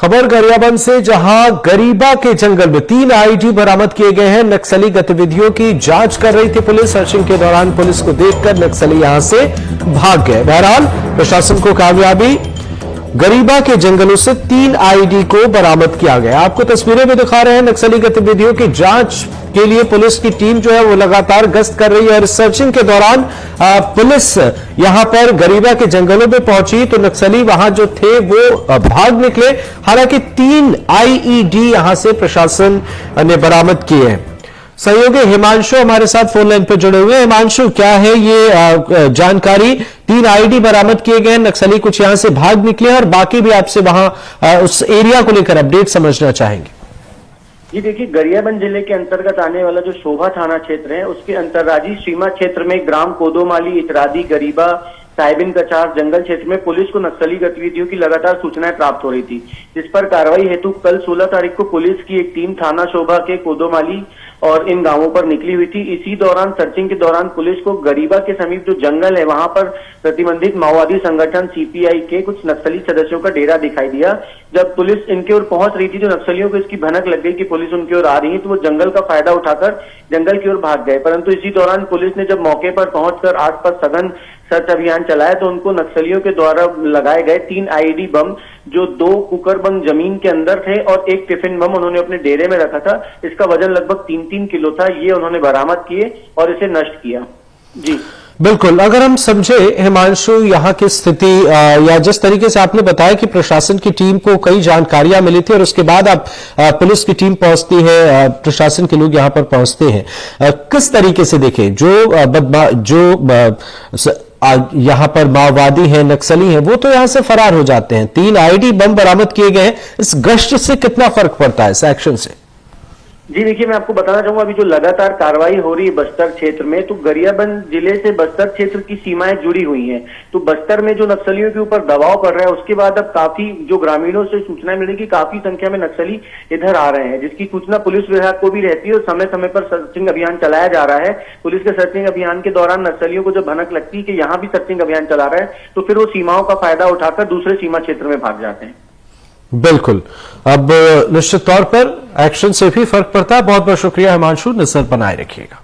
खबर गरियाबंद से, जहां गरीबा के जंगल में 3 आईडी बरामद किए गए हैं। नक्सली गतिविधियों की जांच कर रही थी पुलिस। सर्चिंग के दौरान पुलिस को देखकर नक्सली यहां से भाग गए। बहरहाल प्रशासन को कामयाबी, गरीबा के जंगलों से 3 आईडी को बरामद किया गया। आपको तस्वीरें में दिखा रहे हैं। नक्सली गतिविधियों की जांच के लिए पुलिस की टीम जो है वो लगातार गश्त कर रही है और सर्चिंग के दौरान पुलिस यहां पर गरीबा के जंगलों में पहुंची तो नक्सली वहां जो थे वो भाग निकले। हालांकि 3 आईईडी यहां से प्रशासन ने बरामद किए हैं। सहयोगी हिमांशु हमारे साथ फोन लाइन पर जुड़े हुए हैं। हिमांशु, क्या है ये जानकारी? 3 आईडी बरामद किए गए, नक्सली कुछ यहां से भाग निकले और बाकी भी आपसे वहां उस एरिया को लेकर अपडेट समझना चाहेंगे। जी देखिए, गरियाबंद जिले के अंतर्गत आने वाला जो शोभा थाना क्षेत्र है उसके अंतर्राज्यीय सीमा क्षेत्र में ग्राम कोदोमाली, इतरादी, गरीबा, साहिबिन कचार जंगल क्षेत्र में पुलिस को नक्सली गतिविधियों की लगातार सूचनाएं प्राप्त हो रही थी, जिस पर कार्रवाई हेतु कल 16 तारीख को पुलिस की एक टीम थाना शोभा के कोदोमाली और इन गांवों पर निकली हुई थी। इसी दौरान सर्चिंग के दौरान पुलिस को गरीबा के समीप जो जंगल है वहां पर प्रतिबंधित माओवादी संगठन सीपीआई के कुछ नक्सली सदस्यों का डेरा दिखाई दिया। जब पुलिस इनके ओर पहुंच रही थी तो नक्सलियों को इसकी भनक लग गई कि पुलिस उनकी ओर आ रही है, तो वो जंगल का फायदा उठाकर जंगल की ओर भाग गए। परंतु इसी दौरान पुलिस ने जब मौके पर पहुंचकर आसपास सघन सर्च अभियान चलाया तो उनको नक्सलियों के द्वारा लगाए गए 3 आईडी बम, जो 2 कुकर बम जमीन के अंदर थे और एक टिफिन बम उन्होंने अपने डेरे में रखा था। इसका वजन लगभग 3-3 किलो था। ये उन्होंने बरामद किए और इसे नष्ट किया। जी बिल्कुल, अगर हम समझे हिमांशु यहाँ की स्थिति या जिस तरीके से आपने बताया कि प्रशासन की टीम को कई जानकारियां मिली थी और उसके बाद आप पुलिस की टीम पहुंचती है, प्रशासन के लोग यहां पर पहुंचते हैं, किस तरीके से देखें जो यहां पर माओवादी हैं, नक्सली हैं, वो तो यहां से फरार हो जाते हैं। 3 आईडी बम बरामद किए गए हैं। इस गश्त से कितना फर्क पड़ता है, इस एक्शन से? जी देखिए, मैं आपको बताना चाहूंगा अभी जो लगातार कार्रवाई हो रही है बस्तर क्षेत्र में, तो गरियाबंद जिले से बस्तर क्षेत्र की सीमाएं जुड़ी हुई हैं। तो बस्तर में जो नक्सलियों के ऊपर दबाव पड़ रहा है उसके बाद अब काफी जो ग्रामीणों से सूचनाएं मिली कि काफी संख्या में नक्सली इधर आ रहे हैं, जिसकी सूचना पुलिस विभाग को भी रहती है और समय समय पर सर्चिंग अभियान चलाया जा रहा है। पुलिस के सर्चिंग अभियान के दौरान नक्सलियों को जब भनक लगती है कि यहाँ भी सर्चिंग अभियान चला रहा है तो फिर वो सीमाओं का फायदा उठाकर दूसरे सीमा क्षेत्र में भाग जाते हैं। बिल्कुल, अब निश्चित तौर पर एक्शन से भी फर्क पड़ता है। बहुत बहुत शुक्रिया हिमांशु, नजर बनाए रखिएगा।